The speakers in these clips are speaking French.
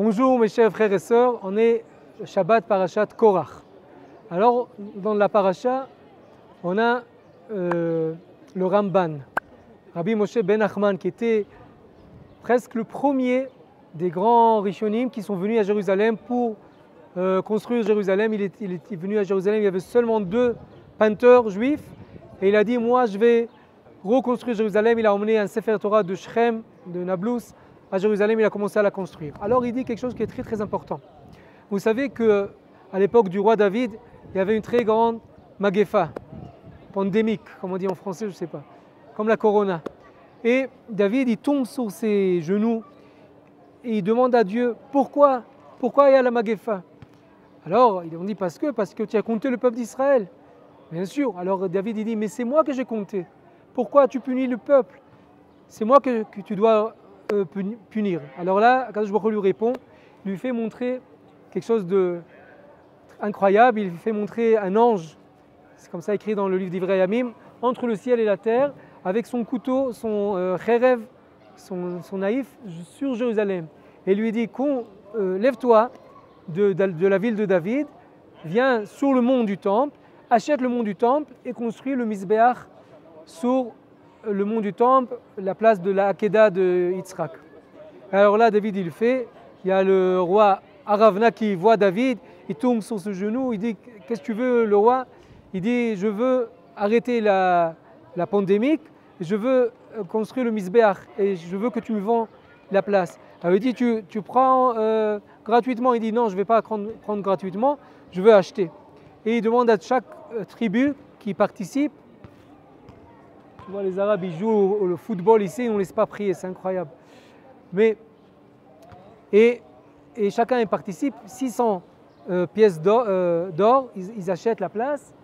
Bonjour mes chers frères et sœurs, on est Shabbat Parashat Korach. Alors dans la paracha, on a le Ramban, Rabbi Moshe ben Nachman, qui était presque le premier des grands Rishonim qui sont venus à Jérusalem pour construire Jérusalem. Il est venu à Jérusalem, il y avait seulement 2 peinteurs juifs et il a dit moi je vais reconstruire Jérusalem. Il a emmené un Sefer Torah de Shrem, de Nablus à Jérusalem, il a commencé à la construire. Alors il dit quelque chose qui est très très important. Vous savez qu'à l'époque du roi David, il y avait une très grande magefa, pandémique, comme on dit en français, je ne sais pas, comme la corona. Et David, il tombe sur ses genoux et il demande à Dieu, pourquoi il y a la magefa? Alors ils ont dit parce que tu as compté le peuple d'Israël. Bien sûr. Alors David il dit, mais c'est moi que j'ai compté. Pourquoi tu punis le peuple? C'est moi que tu dois punir. Alors là, Akadosh Baruch Hu lui répond, il lui fait montrer quelque chose d'incroyable, il lui fait montrer un ange, c'est comme ça écrit dans le livre d'Ivrei Yamim, entre le ciel et la terre, avec son couteau, son kherev, son naïf, sur Jérusalem. Et lui dit, lève-toi de la ville de David, viens sur le mont du temple, achète le mont du temple et construis le Mizbeach sur le mont du temple, la place de la Hakeda de Yitzhak. Alors là, David, il le fait. Il y a le roi Aravna qui voit David, il tombe sur ses genoux, il dit, qu'est-ce que tu veux, le roi? Il dit, je veux arrêter la pandémie, je veux construire le Mizbeach et je veux que tu me vends la place. Alors il dit, tu prends gratuitement? Il dit, non, je ne vais pas prendre gratuitement, je veux acheter. Et il demande à chaque tribu qui participe. Tu vois, les Arabes, ils jouent au football ici, on ne laisse pas prier, c'est incroyable. Et chacun y participe, 600 pièces d'or, ils achètent la place,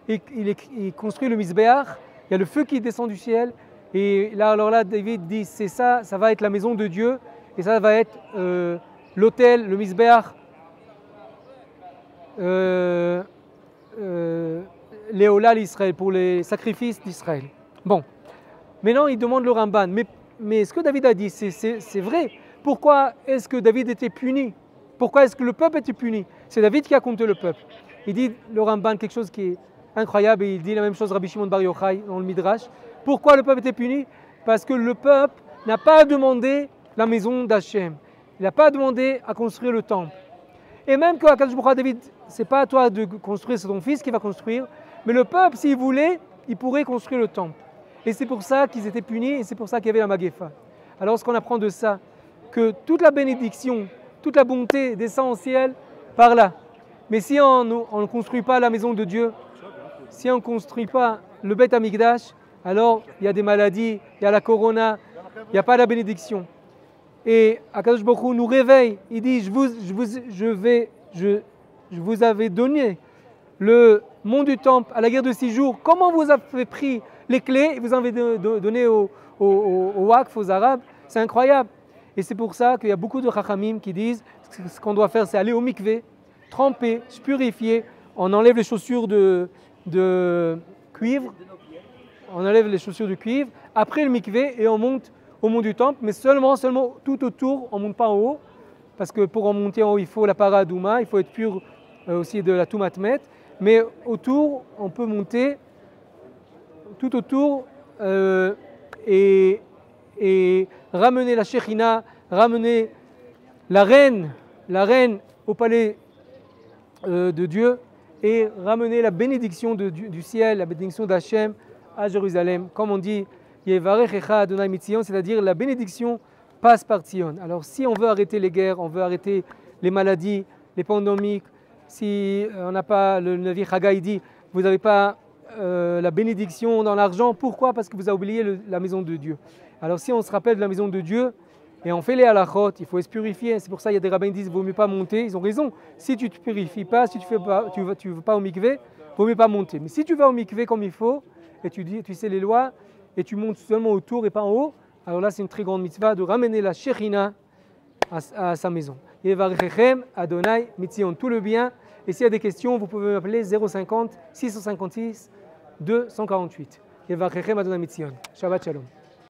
et il construit le Mizbeach, il y a le feu qui descend du ciel, et là, alors là, David dit, c'est ça va être la maison de Dieu, et ça va être l'autel, le Mizbeach, Léola l'Israël, pour les sacrifices d'Israël. Bon, maintenant il demande le Ramban, mais ce que David a dit, c'est vrai. Pourquoi est-ce que David était puni? Pourquoi est-ce que le peuple était puni? C'est David qui a compté le peuple. Il dit, le Ramban, quelque chose qui est incroyable, et il dit la même chose Rabbi Shimon Bar Yochai dans le Midrash. Pourquoi le peuple était puni? Parce que le peuple n'a pas demandé la maison d'Hachem. Il n'a pas demandé à construire le temple. Et même que Akadosh Baruch Hu, David, ce n'est pas à toi de construire, c'est ton fils qui va construire. Mais le peuple, s'il voulait, il pourrait construire le temple. Et c'est pour ça qu'ils étaient punis et c'est pour ça qu'il y avait la magefa. Alors ce qu'on apprend de ça, que toute la bénédiction, toute la bonté descend au ciel par là. Mais si on ne construit pas la maison de Dieu, si on ne construit pas le Beth Amikdash, alors il y a des maladies, il y a la corona, il n'y a pas la bénédiction. Et Akadosh Baruch Hu nous réveille, il dit, je vous avais donné le mont du temple à la guerre de 6 jours, comment vous avez pris les clés et vous en avez donné aux Waqf, aux Arabes? C'est incroyable. Et c'est pour ça qu'il y a beaucoup de Chachamim qui disent ce qu'on doit faire, c'est aller au mikvé, tremper, se purifier, on enlève les chaussures de cuivre, après le mikvé et on monte au mont du temple, mais seulement tout autour, on ne monte pas en haut, parce que pour en monter en haut, il faut la paradouma, il faut être pur aussi de la toumatmet, mais autour, on peut monter tout autour et ramener la Shekhinah, ramener la reine au palais de Dieu et ramener la bénédiction du ciel, la bénédiction d'Hachem à Jérusalem. Comme on dit, Yevarechecha Adonai mitzion, c'est-à-dire la bénédiction passe par Tzion. Alors si on veut arrêter les guerres, on veut arrêter les maladies, les pandémiques, si on n'a pas, le Navi Chagai dit, vous n'avez pas la bénédiction dans l'argent, pourquoi? Parce que vous avez oublié la maison de Dieu. Alors si on se rappelle de la maison de Dieu, et on fait les halachot, il faut se purifier, c'est pour ça qu'il y a des rabbins qui disent, il ne vaut mieux pas monter, ils ont raison. Si tu ne te purifies pas, si tu ne vas pas au mikvé, il ne vaut mieux pas monter. Mais si tu vas au mikvé comme il faut, et tu sais les lois, et tu montes seulement autour et pas en haut, alors là c'est une très grande mitzvah de ramener la Shekhinah à sa maison. Yevarechem Adonai mitzion, tout le bien. Et s'il y a des questions, vous pouvez m'appeler 050 656 248. Yevarechem Adonai mitzion. Shabbat shalom.